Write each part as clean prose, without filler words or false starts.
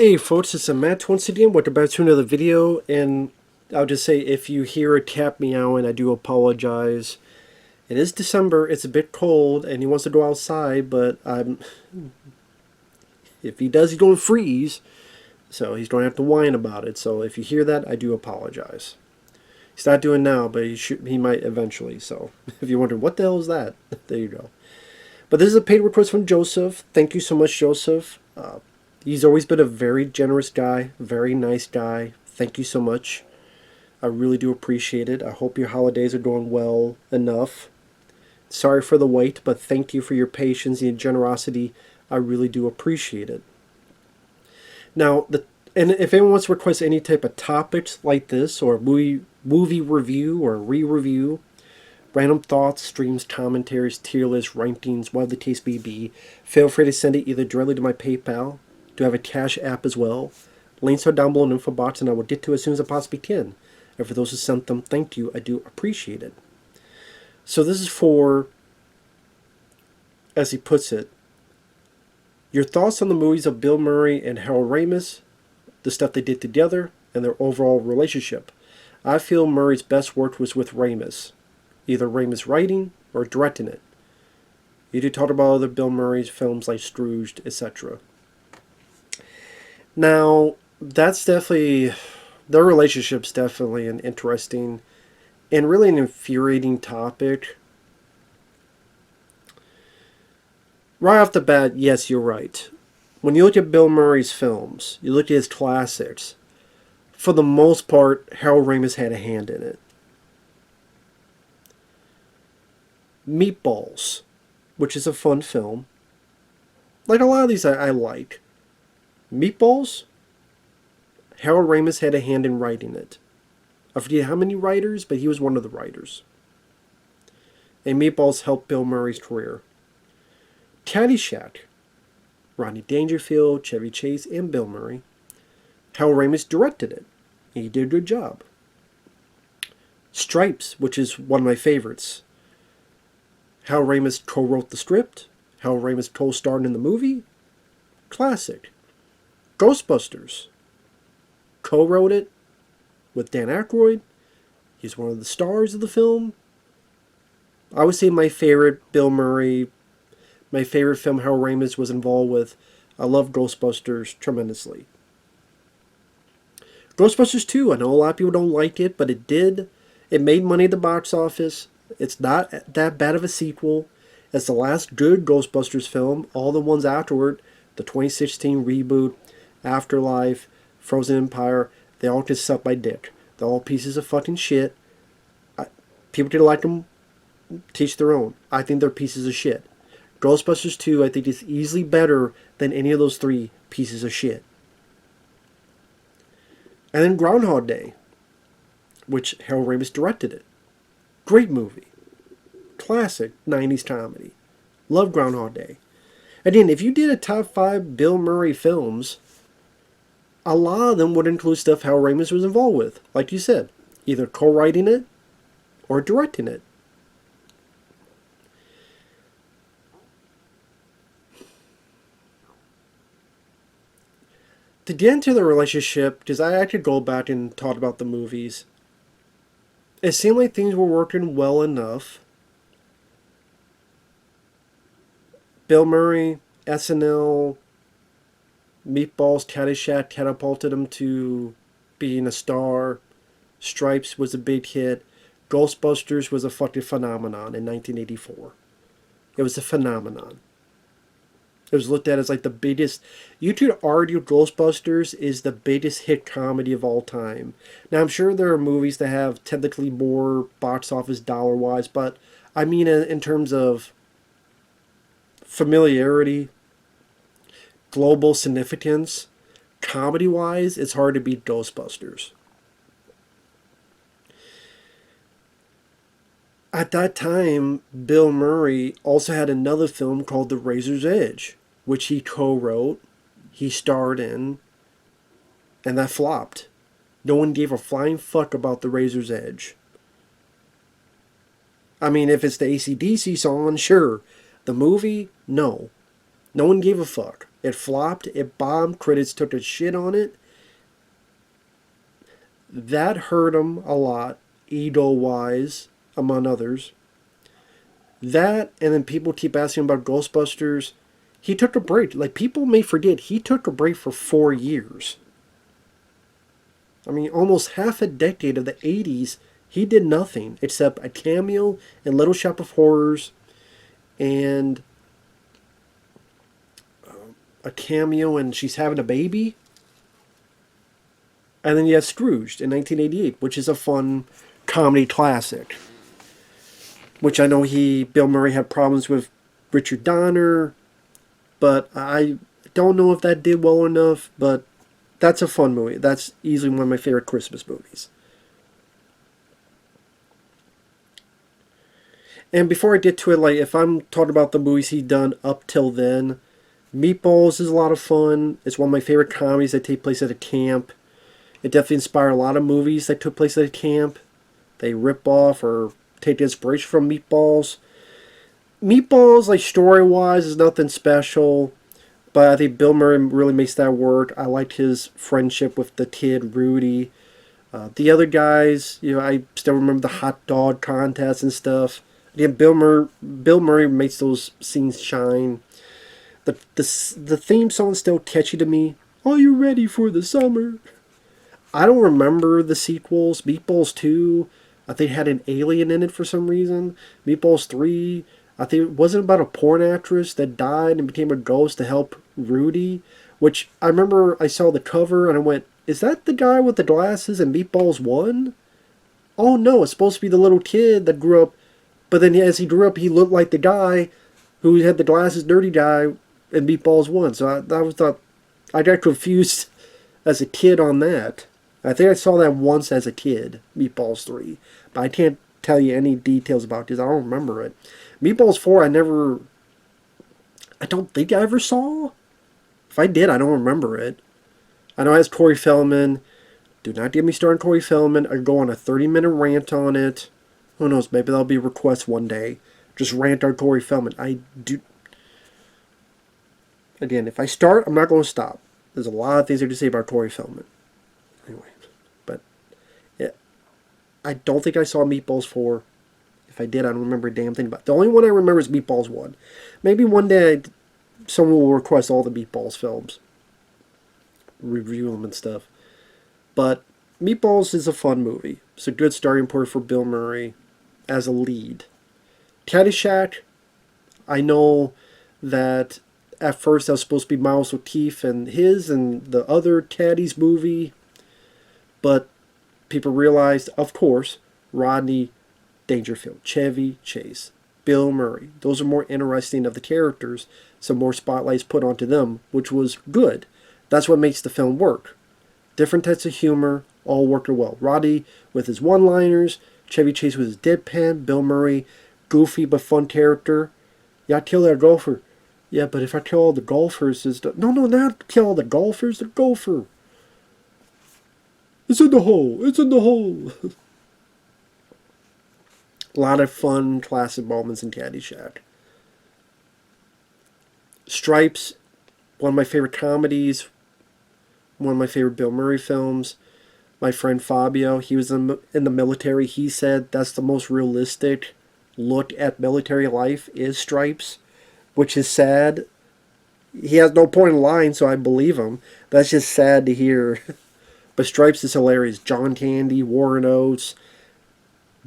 Hey folks, it's Matt once again. Welcome back to another video, and I'll just say if you hear a cat meowing, I do apologize. It is December, it's a bit cold, and he wants to go outside, but if he does, he's going to freeze, so he's going to have to whine about it. So if you hear that, I do apologize. He's not doing now, but he might eventually, so if you're wondering, what the hell is that? There you go. But this is a paid request from Joseph. Thank you so much, Joseph. He's always been a very generous guy, very nice guy. Thank you so much. I really do appreciate it. I hope your holidays are going well enough. Sorry for the wait, but thank you for your patience and generosity. I really do appreciate it. Now, and if anyone wants to request any type of topics like this, or movie review or re-review, random thoughts, streams, commentaries, tier lists, rankings, whatever the case may be, feel free to send it either directly to my PayPal. Do have a CashApp as well. Links are down below in the info box, and I will get to as soon as I possibly can. And for those who sent them, thank you. I do appreciate it. So this is for, as he puts it, your thoughts on the movies of Bill Murray and Harold Ramis, the stuff they did together, and their overall relationship. I feel Murray's best work was with Ramis, either Ramis writing or directing it. You do talk about other Bill Murray's films like Scrooged, etc. Now, that's definitely, their relationship's definitely an interesting and really an infuriating topic. Right off the bat, yes, you're right. When you look at Bill Murray's films, you look at his classics, for the most part, Harold Ramis had a hand in it. Meatballs, which is a fun film. Like a lot of these I like. Meatballs, Harold Ramis had a hand in writing it. I forget how many writers, but he was one of the writers. And Meatballs helped Bill Murray's career. Caddyshack, Rodney Dangerfield, Chevy Chase, and Bill Murray. Harold Ramis directed it. He did a good job. Stripes, which is one of my favorites. Harold Ramis co-wrote the script. Harold Ramis co-starred in the movie. Classic. Ghostbusters. Co-wrote it with Dan Aykroyd. He's one of the stars of the film. I would say my favorite Bill Murray, my favorite film Harold Ramis was involved with. I love Ghostbusters tremendously. Ghostbusters 2, I know a lot of people don't like it, but it did. It made money at the box office. It's not that bad of a sequel. It's the last good Ghostbusters film. All the ones afterward, the 2016 reboot, Afterlife, Frozen Empire, they all just suck my dick. They're all pieces of fucking shit. People can like them, teach their own. I think they're pieces of shit. Ghostbusters 2, I think, is easily better than any of those three pieces of shit. And then Groundhog Day, which Harold Ramis directed it. Great movie. Classic 90s comedy. Love Groundhog Day. Again, if you did a top 5 Bill Murray films, a lot of them would include stuff Harold Ramis was involved with. Like you said, either co-writing it or directing it. To get into the relationship, because I could go back and talk about the movies, it seemed like things were working well enough. Bill Murray, SNL, Meatballs, Caddyshack catapulted him to being a star. Stripes was a big hit. Ghostbusters was a fucking phenomenon in 1984. It was a phenomenon. It was looked at as like the biggest. You could argue Ghostbusters is the biggest hit comedy of all time. Now, I'm sure there are movies that have technically more box office dollar-wise, but I mean in terms of familiarity, global significance, comedy-wise, it's hard to beat Ghostbusters. At that time, Bill Murray also had another film called The Razor's Edge, which he co-wrote, he starred in, and that flopped. No one gave a flying fuck about The Razor's Edge. I mean, if it's the AC/DC song, sure. The movie, no. No one gave a fuck. It flopped. It bombed. Critics took a shit on it. That hurt him a lot, ego-wise, among others. That, and then people keep asking about Ghostbusters. He took a break. Like, people may forget, he took a break for 4 years. I mean, almost half a decade of the 80s, he did nothing except a cameo in Little Shop of Horrors and a cameo in She's Having a Baby. And then you have Scrooged in 1988, which is a fun comedy classic. Which I know Bill Murray had problems with Richard Donner, but I don't know if that did well enough, but that's a fun movie. That's easily one of my favorite Christmas movies. And before I get to it, like, if I'm talking about the movies he'd done up till then, Meatballs is a lot of fun. It's one of my favorite comedies that take place at a camp. It definitely inspired a lot of movies that took place at a camp. They rip off or take inspiration from Meatballs. Meatballs, like, story-wise, is nothing special, but I think Bill Murray really makes that work. I liked his friendship with the kid, Rudy. The other guys, I still remember the hot dog contest and stuff. Again, Bill Murray makes those scenes shine. The theme song's still catchy to me. Are you ready for the summer? I don't remember the sequels. Meatballs 2, I think had an alien in it for some reason. Meatballs 3, I think it wasn't about a porn actress that died and became a ghost to help Rudy. Which I remember I saw the cover and I went, is that the guy with the glasses in Meatballs 1? Oh no, it's supposed to be the little kid that grew up. But then as he grew up, he looked like the guy who had the glasses, dirty guy in Meatballs 1. So I got confused as a kid on that. I think I saw that once as a kid, Meatballs 3. But I can't tell you any details about this. I don't remember it. Meatballs 4, I don't think I ever saw. If I did, I don't remember it. I know it has Corey Feldman. Do not get me started on Corey Feldman. I go on a 30-minute rant on it. Who knows, maybe that'll be a request one day. Just rant on Corey Feldman. Again, if I start, I'm not going to stop. There's a lot of things I can say about Corey Feldman. Anyway, but yeah, I don't think I saw Meatballs 4. If I did, I don't remember a damn thing about it. The only one I remember is Meatballs 1. Maybe one day someone will request all the Meatballs films. Review them and stuff. But Meatballs is a fun movie. It's a good starting point for Bill Murray as a lead. Caddyshack, I know that at first that was supposed to be Miles O'Keefe and the other Caddies movie, but people realized, of course, Rodney Dangerfield, Chevy Chase, Bill Murray, those are more interesting of the characters, so more spotlights put onto them, which was good. That's what makes the film work. Different types of humor, all working well. Roddy with his one-liners, Chevy Chase with his deadpan, Bill Murray, goofy but fun character. Yeah, I kill that golfer. Yeah, but if I kill all the golfers, no, not kill all the golfers, the gopher. It's in the hole. It's in the hole. A lot of fun, classic moments in Caddyshack. Stripes, one of my favorite comedies, one of my favorite Bill Murray films. My friend Fabio, he was in the military. He said that's the most realistic look at military life is Stripes, which is sad. He has no point in lying, so I believe him. That's just sad to hear. But Stripes is hilarious. John Candy, Warren Oates.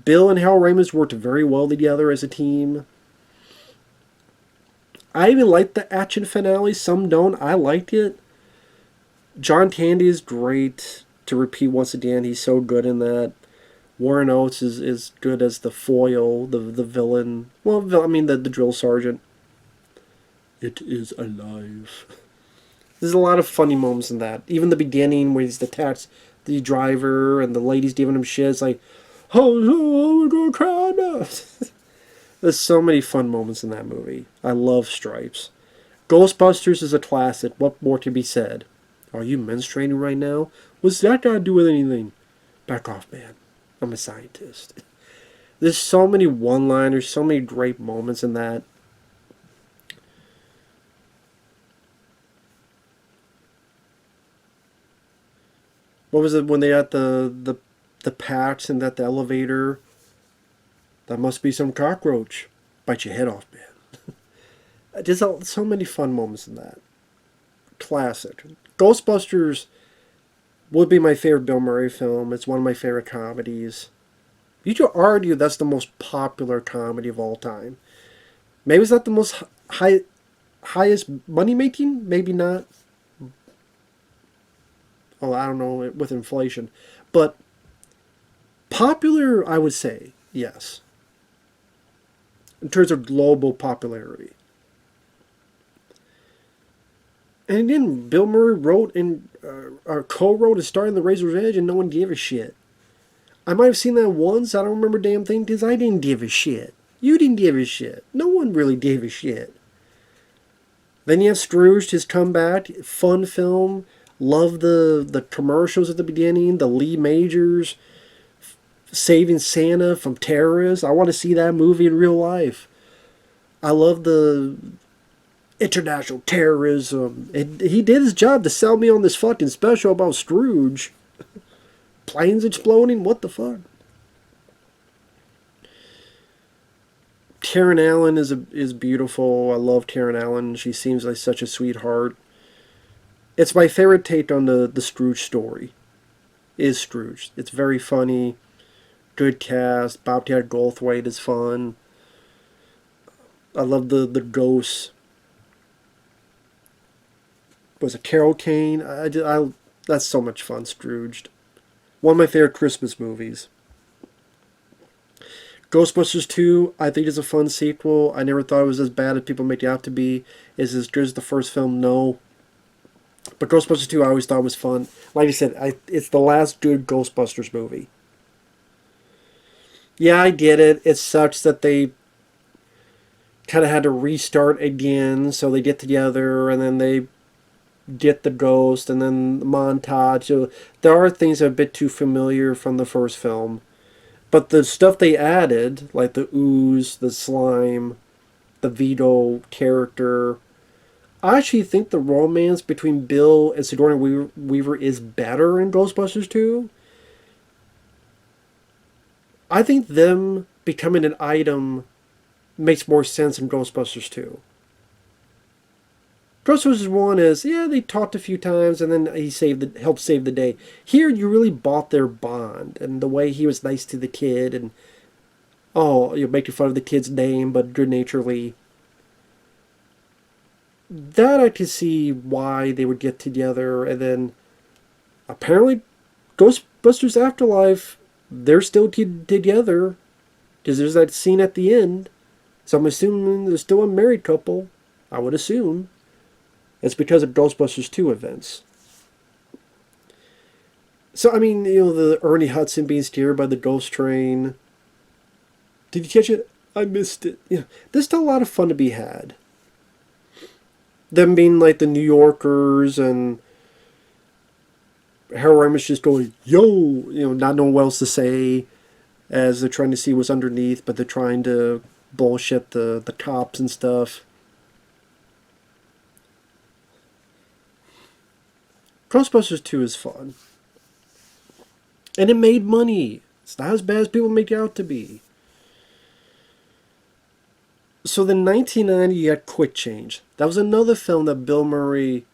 Bill and Harold Ramis worked very well together as a team. I even like the action finale. Some don't. I liked it. John Candy is great. To repeat once again, he's so good in that. Warren Oates is good as the foil, the villain. Well, I mean the drill sergeant. It is alive. There's a lot of funny moments in that. Even the beginning where he's the taxi driver and the lady's giving him shit. It's like, oh, we're gonna cry now. There's so many fun moments in that movie. I love Stripes. Ghostbusters is a classic. What more can be said? Are you menstruating right now? What's that got to do with anything? Back off, man. I'm a scientist. There's so many one-liners, so many great moments in that. What was it when they had the packs and at the elevator? That must be some cockroach. Bite your head off, man. There's so many fun moments in that. Classic. Ghostbusters would be my favorite Bill Murray film. It's one of my favorite comedies. You could argue that's the most popular comedy of all time. Maybe it's not the most highest money making. Maybe not. Oh, I don't know with inflation, but popular, I would say yes. In terms of global popularity. And again, Bill Murray wrote and co-wrote and starred in The Razor's Edge, and no one gave a shit. I might have seen that once. I don't remember a damn thing because I didn't give a shit. You didn't give a shit. No one really gave a shit. Then you have Scrooge, his comeback, fun film. Love the commercials at the beginning. The Lee Majors saving Santa from terrorists. I want to see that movie in real life. I love the international terrorism. And he did his job to sell me on this fucking special about Scrooge. Planes exploding? What the fuck? Karen Allen is beautiful. I love Karen Allen. She seems like such a sweetheart. It's my favorite take on the Scrooge story. Is Scrooge. It's very funny. Good cast. Bobcat Goldthwait is fun. I love the ghosts. Was it Carol Kane? That's so much fun, Scrooged. One of my favorite Christmas movies. Ghostbusters 2, I think is a fun sequel. I never thought it was as bad as people make it out to be. Is it as good as the first film? No. But Ghostbusters 2 I always thought was fun. Like I said, it's the last good Ghostbusters movie. Yeah, I get it. It sucks that they kind of had to restart again. So they get together and then they get the ghost and then the montage. So there are things that are a bit too familiar from the first film. But the stuff they added, like the ooze, the slime, the Vito character, I actually think the romance between Bill and Sigourney Weaver is better in Ghostbusters 2. I think them becoming an item makes more sense in Ghostbusters 2. Ghostbusters 1 is, yeah, they talked a few times and then he helped save the day. Here, you really bought their bond and the way he was nice to the kid and, oh, you're making fun of the kid's name, but good-naturedly. That I could see why they would get together, and then apparently Ghostbusters Afterlife, they're still together because there's that scene at the end. So I'm assuming they're still a married couple. I would assume. It's because of Ghostbusters 2 events. So, I mean, the Ernie Hudson being scared by the ghost train. Did you catch it? I missed it. Yeah, there's still a lot of fun to be had. Them being like the New Yorkers and Harold Ramis just going, yo, not knowing what else to say as they're trying to see what's underneath, but they're trying to bullshit the cops and stuff. Ghostbusters 2 is fun. And it made money. It's not as bad as people make it out to be. So then 1990 you had Quick Change. That was another film that Bill Murray,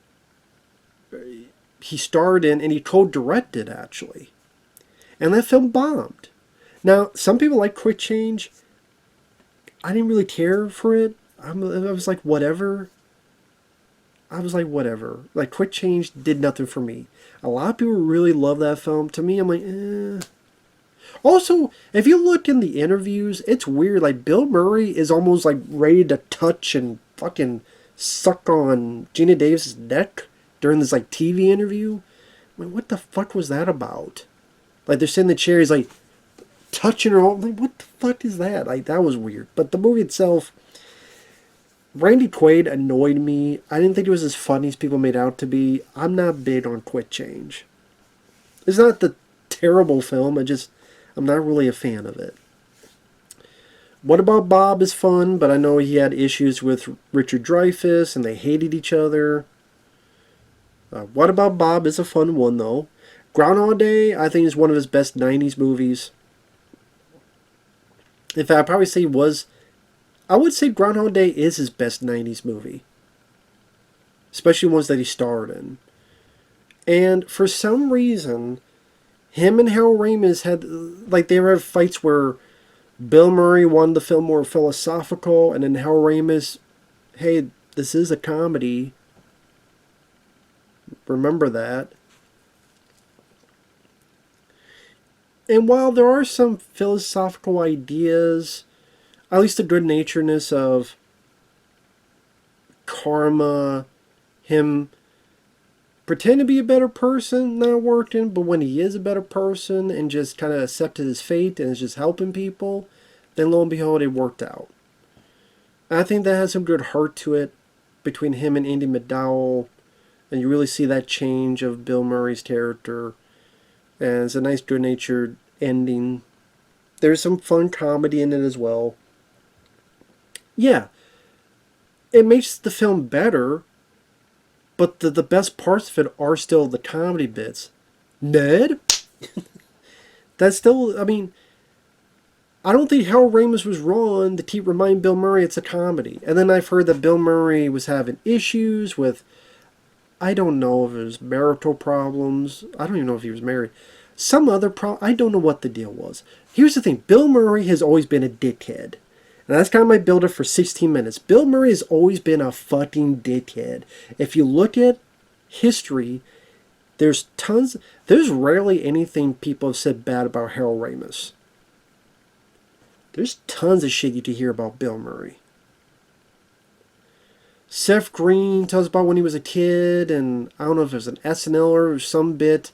he starred in and he co-directed actually. And that film bombed. Now, some people like Quick Change. I didn't really care for it. I was like, whatever. Like, Quick Change did nothing for me. A lot of people really love that film. To me, I'm like, eh. Also, if you look in the interviews, it's weird. Like, Bill Murray is almost, like, ready to touch and fucking suck on Gina Davis' neck during this, like, TV interview. I mean, what the fuck was that about? Like, they're sitting in the chair, he's, like, touching her. Like, what the fuck is that? Like, that was weird. But the movie itself, Randy Quaid annoyed me. I didn't think it was as funny as people made out to be. I'm not big on Quick Change. It's not the terrible film. I'm not really a fan of it. What About Bob is fun, but I know he had issues with Richard Dreyfuss and they hated each other. What About Bob is a fun one, though. Groundhog Day, I think, is one of his best 90s movies. In fact, I'd probably say I would say Groundhog Day is his best 90s movie. Especially ones that he starred in. And for some reason, him and Harold Ramis had, like, they had fights where Bill Murray wanted the film more philosophical, and then Harold Ramis, hey, this is a comedy. Remember that. And while there are some philosophical ideas, at least the good-naturedness of karma, him pretend to be a better person, not working, but when he is a better person and just kind of accepted his fate and is just helping people, then lo and behold, it worked out. And I think that has some good heart to it between him and Andy McDowell, and you really see that change of Bill Murray's character, and it's a nice good-natured ending. There's some fun comedy in it as well. Yeah, it makes the film better, but the best parts of it are still the comedy bits. Ned? That's still, I mean, I don't think Harold Ramis was wrong to keep reminding Bill Murray it's a comedy. And then I've heard that Bill Murray was having issues with, I don't know if it was marital problems. I don't even know if he was married. Some other problem. I don't know what the deal was. Here's the thing. Bill Murray has always been a dickhead. And that's kind of my build-up for 16 minutes. Bill Murray has always been a fucking dickhead. If you look at history, there's rarely anything people have said bad about Harold Ramis. There's tons of shit you can hear about Bill Murray. Seth Green tells about when he was a kid, and I don't know if it was an SNL or some bit,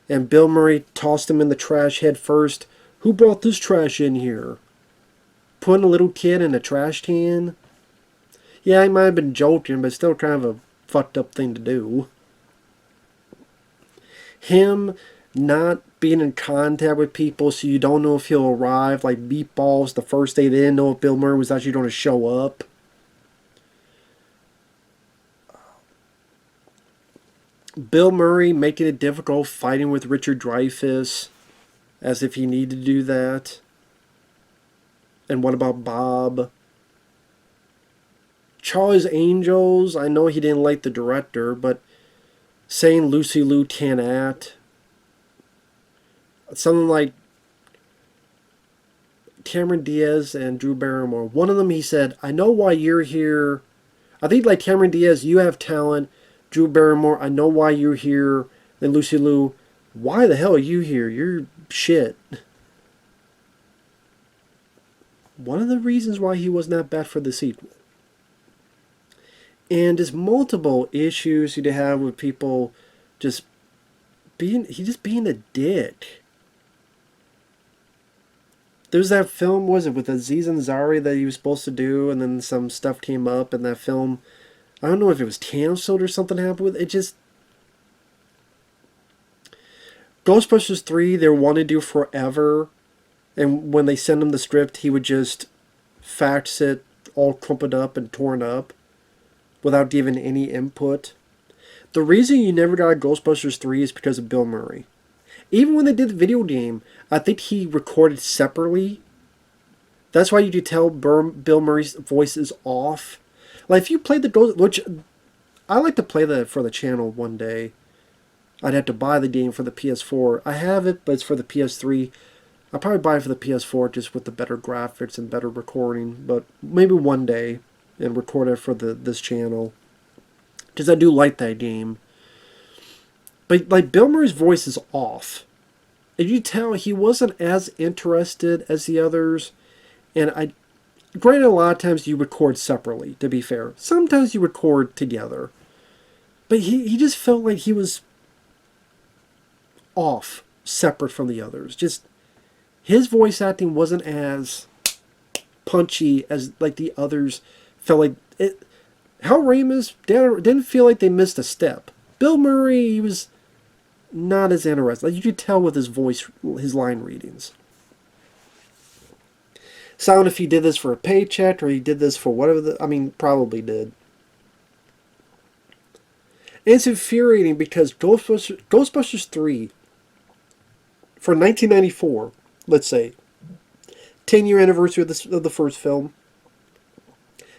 and Bill Murray tossed him in the trash head first. Who brought this trash in here? Putting a little kid in a trash can? Yeah, he might have been joking, but still kind of a fucked up thing to do. Him not being in contact with people so you don't know if he'll arrive, like Meatballs the first day they didn't know if Bill Murray was actually going to show up. Bill Murray making it difficult fighting with Richard Dreyfuss as if he needed to do that. And what about Bob? Charlie's Angels, I know he didn't like the director, but saying Lucy Liu can't act. Something like Cameron Diaz and Drew Barrymore. One of them, he said, I know why you're here. I think like Cameron Diaz, you have talent. Drew Barrymore, I know why you're here. Then Lucy Liu, why the hell are you here? You're shit. One of the reasons why he was not bad for the sequel. And there's multiple issues you'd have with people just being a dick. There's that film, was it with Aziz Ansari that he was supposed to do, and then some stuff came up in that film. I don't know if it was canceled or something happened with it. It just... Ghostbusters 3, they wanted to do forever. And when they sent him the script, he would just fax it all crumpled up and torn up without giving any input. The reason you never got a Ghostbusters 3 is because of Bill Murray. Even when they did the video game, I think he recorded separately. That's why you could tell Bill Murray's voice is off. Like, if you played the Ghost... Which, I like to play that for the channel one day. I'd have to buy the game for the PS4. I have it, but it's for the PS3. I'll probably buy it for the PS4 just with the better graphics and better recording. But maybe one day and record it for this channel. Because I do like that game. But, like, Bill Murray's voice is off. And you tell he wasn't as interested as the others. And granted, a lot of times you record separately, to be fair. Sometimes you record together. But he just felt like he was off, separate from the others. Just, his voice acting wasn't as punchy as, like, the others felt like. Harold Ramis didn't feel like they missed a step. Bill Murray, he was not as interested. Like, you could tell with his voice, his line readings. So I don't know if he did this for a paycheck or he did this for whatever. Probably did. And it's infuriating because Ghostbusters 3 for 1994, let's say, 10-year anniversary of the first film,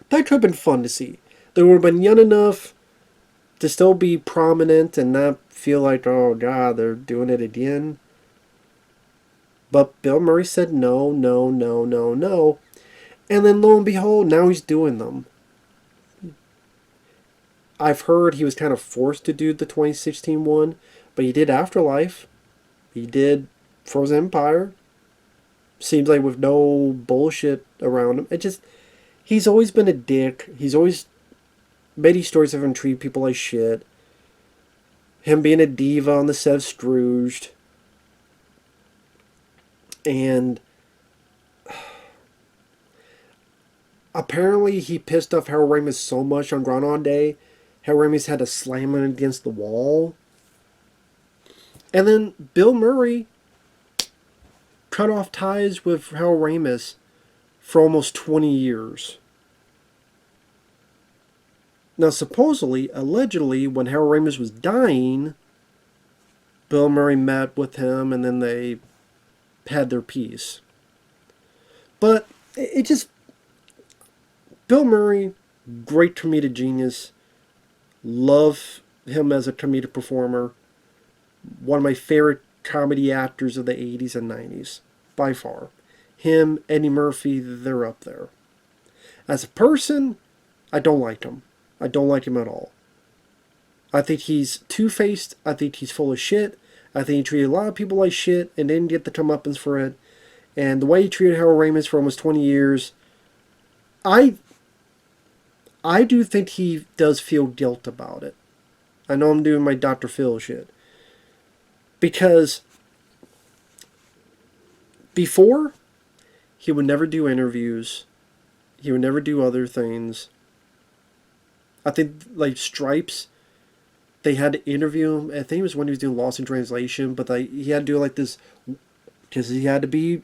that could have been fun to see. They would have been young enough to still be prominent and not feel like, oh God, they're doing it again. But Bill Murray said no, no, no, no, no. And then lo and behold, now he's doing them. I've heard he was kind of forced to do the 2016 one, but he did Afterlife. He did Frozen Empire. Seems like with no bullshit around him. He's always been a dick. He's always made these stories of him treat people like shit. Him being a diva on the set of Scrooged. And apparently he pissed off Harold Ramis so much on Groundhog Day, Harold Ramis had to slam him against the wall. And then Bill Murray cut off ties with Harold Ramis for almost 20 years. Now, supposedly, allegedly, when Harold Ramis was dying, Bill Murray met with him and then they had their peace. But it just... Bill Murray, great comedic genius. Love him as a comedic performer. One of my favorite comedy actors of the 80s and 90s. By far. Him, Eddie Murphy, they're up there. As a person, I don't like him. I don't like him at all. I think he's two-faced. I think he's full of shit. I think he treated a lot of people like shit and didn't get the comeuppance for it. And the way he treated Harold Ramis for almost 20 years, I do think he does feel guilt about it. I know I'm doing my Dr. Phil shit. Because before, he would never do interviews. He would never do other things. I think, like, Stripes, they had to interview him. I think it was when he was doing Lost in Translation, but he had to do, like, this, because he had to be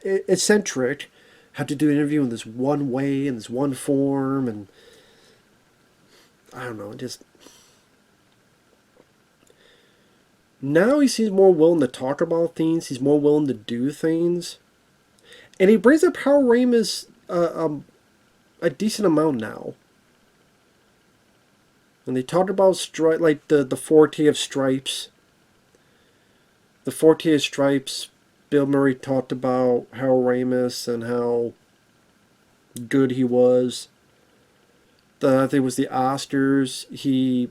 eccentric, had to do an interview in this one way, in this one form, and I don't know, just... Now he seems more willing to talk about things. He's more willing to do things. And he brings up Harold Ramis a decent amount now. And they talked about like the forte of Stripes. The forte of Stripes, Bill Murray talked about Harold Ramis and how good he was. I think it was the Oscars.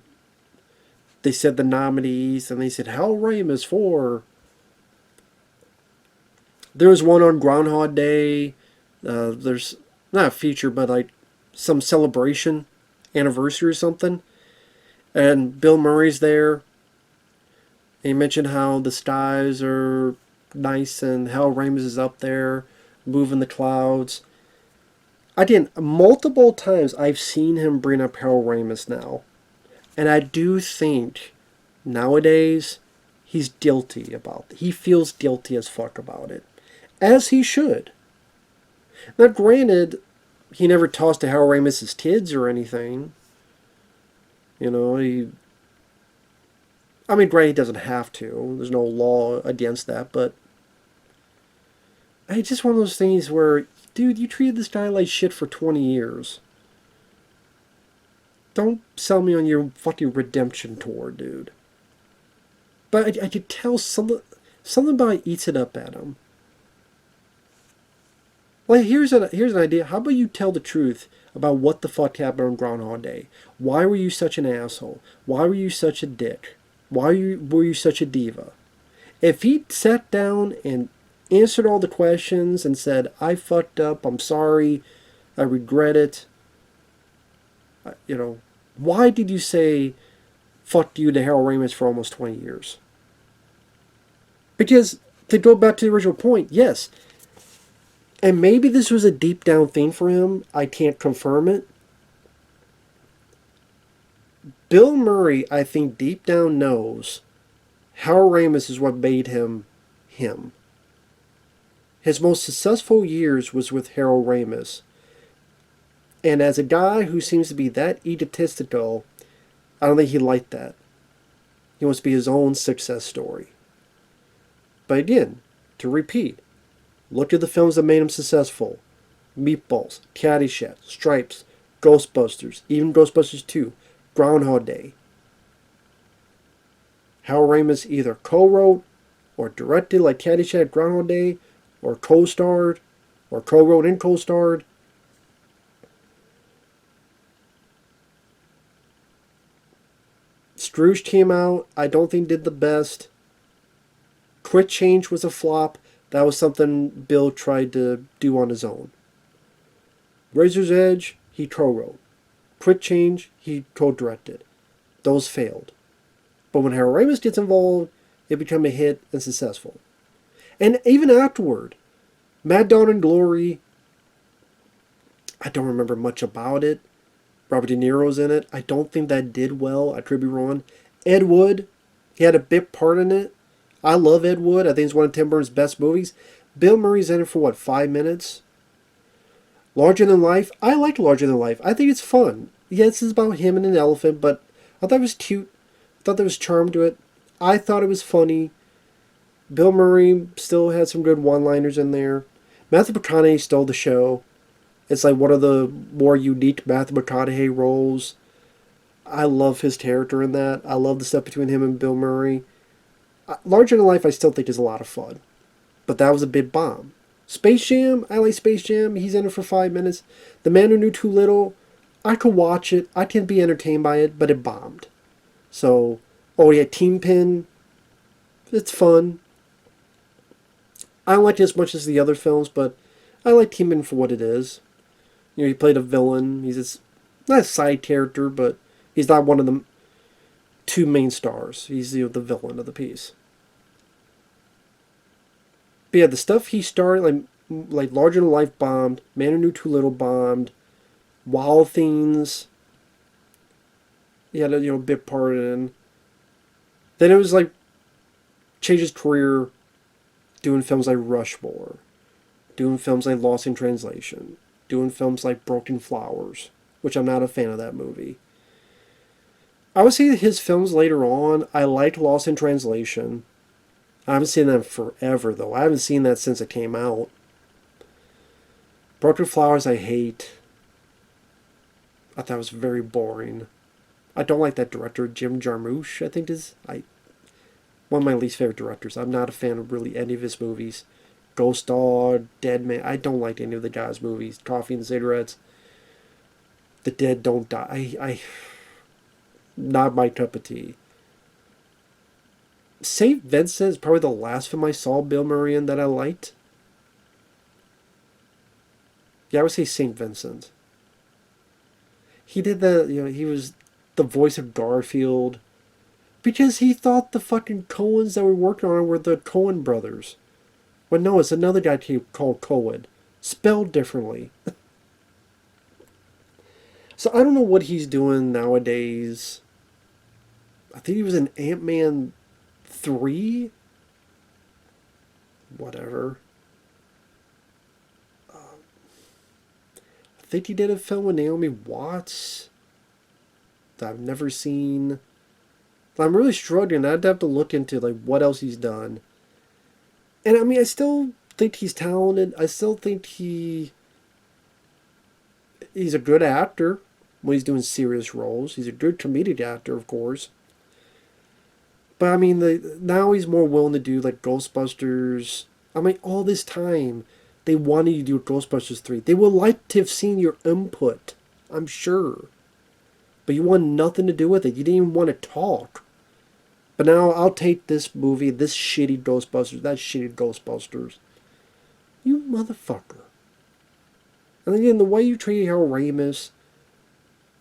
They said the nominees, and they said Harold Ramis for. There was one on Groundhog Day. There's not a feature, but like some celebration, anniversary or something. And Bill Murray's there. And he mentioned how the skies are nice and Harold Ramis is up there moving the clouds. Again, multiple times I've seen him bring up Harold Ramis now. And I do think nowadays he's guilty about it. He feels guilty as fuck about it. As he should. Now granted, he never tossed to Harold Ramis' kids or anything. You know, granted, he doesn't have to. There's no law against that, but it's just one of those things where, dude, you treated this guy like shit for 20 years. Don't sell me on your fucking redemption tour, dude. But I could tell something about it eats it up at him. Like, here's an idea. How about you tell the truth about what the fuck happened on Groundhog Day? Why were you such an asshole? Why were you such a dick? Why were you such a diva? If he sat down and answered all the questions and said, I fucked up, I'm sorry, I regret it, why did you say fuck you to Harold Ramis for almost 20 years? Because, to go back to the original point, yes, and maybe this was a deep down thing for him. I can't confirm it. Bill Murray, I think deep down knows Harold Ramis is what made him him. His most successful years was with Harold Ramis. And as a guy who seems to be that egotistical, I don't think he liked that. He wants to be his own success story. But again, to repeat, look at the films that made him successful. Meatballs, Caddyshack, Stripes, Ghostbusters, even Ghostbusters 2, Groundhog Day. Harold Ramis either co-wrote or directed like Caddyshack, Groundhog Day, or co-starred, or co-wrote and co-starred. Scrooge came out, I don't think did the best. Quick Change was a flop. That was something Bill tried to do on his own. Razor's Edge, he co-wrote. Quick Change, he co-directed. Those failed. But when Harold Ramis gets involved, it became a hit and successful. And even afterward, Mad Dawn and Glory, I don't remember much about it. Robert De Niro's in it. I don't think that did well. I could be wrong. Ed Wood, he had a big part in it. I love Ed Wood. I think it's one of Tim Burton's best movies. Bill Murray's in it for, 5 minutes? Larger Than Life, I like Larger Than Life. I think it's fun. Yes, it's about him and an elephant, but I thought it was cute. I thought there was charm to it. I thought it was funny. Bill Murray still had some good one-liners in there. Matthew McConaughey stole the show. It's like one of the more unique Matthew McConaughey roles. I love his character in that. I love the stuff between him and Bill Murray. Larger Than Life I still think is a lot of fun. But that was a big bomb. Space Jam, I like Space Jam. He's in it for 5 minutes. The Man Who Knew Too Little, I could watch it. I can be entertained by it, but it bombed. So, Kingpin, it's fun. I don't like it as much as the other films, but I like Kingpin for what it is. He played a villain. He's not a side character, but he's not one of the two main stars. He's the villain of the piece. But yeah, the stuff he started, like Larger Than Life bombed, Man Who Knew Too Little bombed, Wild Things, he had a big part in. Then it was like, changed his career doing films like Rushmore, doing films like Lost in Translation, doing films like Broken Flowers, which I'm not a fan of that movie. I would say that his films later on, I liked Lost in Translation. I haven't seen that forever, though. I haven't seen that since it came out. Broken Flowers, I hate. I thought it was very boring. I don't like that director, Jim Jarmusch, I think is one of my least favorite directors. I'm not a fan of really any of his movies. Ghost Dog, Dead Man. I don't like any of the guy's movies. Coffee and Cigarettes. The Dead Don't Die. I not my cup of tea. St. Vincent is probably the last film I saw Bill Murray in that I liked. Yeah, I would say St. Vincent. He did he was the voice of Garfield. Because he thought the fucking Coens that were working on it were the Coen brothers. But no, it's another guy called Coen. Spelled differently. So I don't know what he's doing nowadays. I think he was in Ant-Man 3? Whatever. I think he did a film with Naomi Watts that I've never seen. I'm really struggling. I'd have to look into what else he's done. And I mean, I still think he's talented. I still think he's a good actor when he's doing serious roles. He's a good comedic actor, of course. But I mean, now he's more willing to do Ghostbusters. I mean, all this time they wanted you to do Ghostbusters 3. They would like to have seen your input, I'm sure. But you want nothing to do with it. You didn't even want to talk. But now I'll take this movie, this shitty Ghostbusters, that shitty Ghostbusters. You motherfucker. And again, the way you treated Harold Ramis,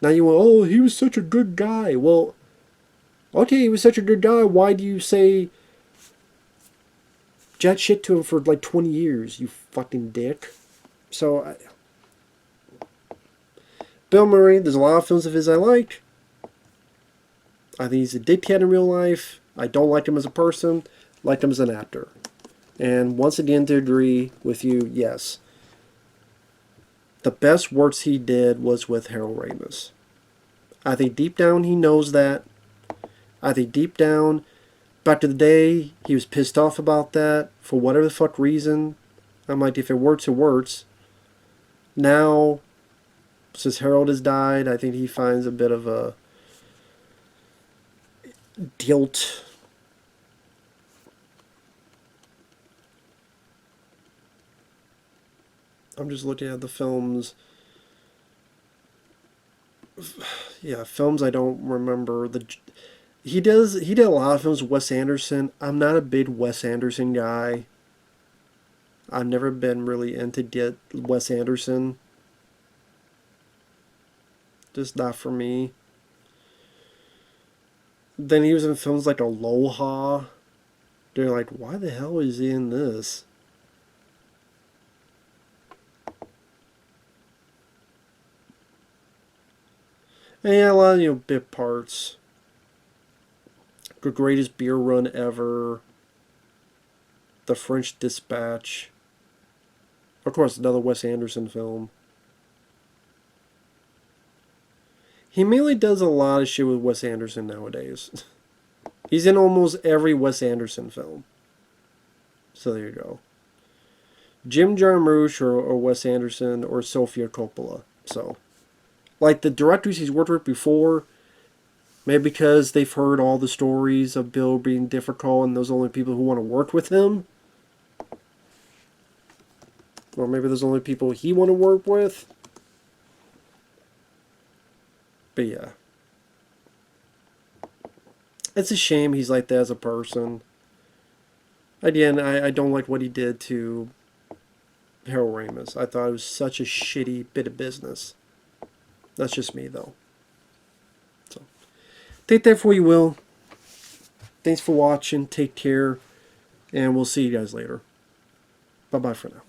now you went, he was such a good guy. Well, okay, he was such a good guy. Why do you say jack shit to him for 20 years, you fucking dick? So, Bill Murray, there's a lot of films of his I like. I think he's a dickhead in real life. I don't like him as a person. Like him as an actor. And once again, to agree with you, yes. The best works he did was with Harold Ramis. I think deep down he knows that. I think deep down Back to the day, he was pissed off about that for whatever the fuck reason. I'm like, if it works, it works. Now, since Harold has died, I think he finds a bit of a guilt. I'm just looking at the films. Yeah, films I don't remember. He did a lot of films with Wes Anderson. I'm not a big Wes Anderson guy. I've never been really into Wes Anderson. Just not for me. Then he was in films like Aloha. They're like, why the hell is he in this? And yeah, a lot of bit parts. The greatest beer run ever. The French Dispatch. Of course, another Wes Anderson film. He mainly does a lot of shit with Wes Anderson nowadays. He's in almost every Wes Anderson film. So there you go. Jim Jarmusch or Wes Anderson or Sofia Coppola. So, like the directors he's worked with before, maybe because they've heard all the stories of Bill being difficult and those are the only people who want to work with him. Or maybe there's only people he want to work with. But yeah. It's a shame he's like that as a person. Again, I don't like what he did to Harold Ramis. I thought it was such a shitty bit of business. That's just me, though. So, take that for you will. Thanks for watching. Take care. And we'll see you guys later. Bye-bye for now.